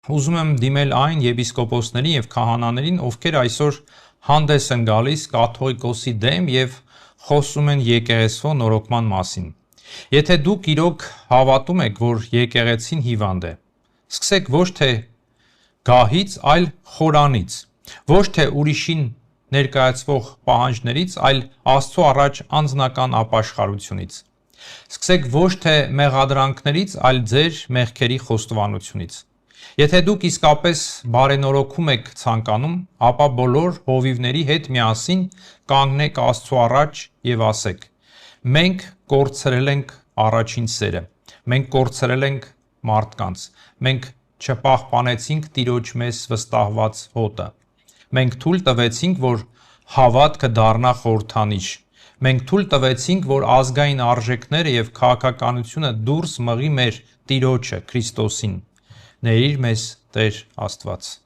ուզում եմ դիմել այն եպիսկոպոսներին և քահանաներին, ովքեր այսօր հանդես են գալիս կաթողիկոսի դեմ և խոսում են եկեղեցու նորոգման մասին։ Եթե դուք իրոք հավատում եք, որ եկեղեցին հիվանդ է, սկսեք ոչ թե գահից, այլ խորանից, ոչ թե ուրիշին ներկայացվող պահանջներից, այլ Աստծո առաջ անձնական ապաշխարությունից։ Սկսեք ոչ թե մեղադրանքներից, այլ ձեր մեղքերի խոստովանությունից։ Եթե դուք իսկապես բարենորոգում եք ցանկանում, ապա բոլոր հովիվների հետ միասին կանգնեք Աստծո առաջ և ասեք. մենք կորցրել ենք առաջին սերը, մենք կորցրել ենք մարդկանց, մենք չպահպանեցինք Տիրոջ մեզ վստահված հոտը, մենք թույլ տվեցինք, որ հավատքը դառնա խորհրդանիշ, մենք թույլ տվեցինք, որ ազգային արժեքները և քաղաքականությունը դուրս մղի մեր Տիրոջը Քրիստոսին։ Ներիր մեզ Տեր Աստված։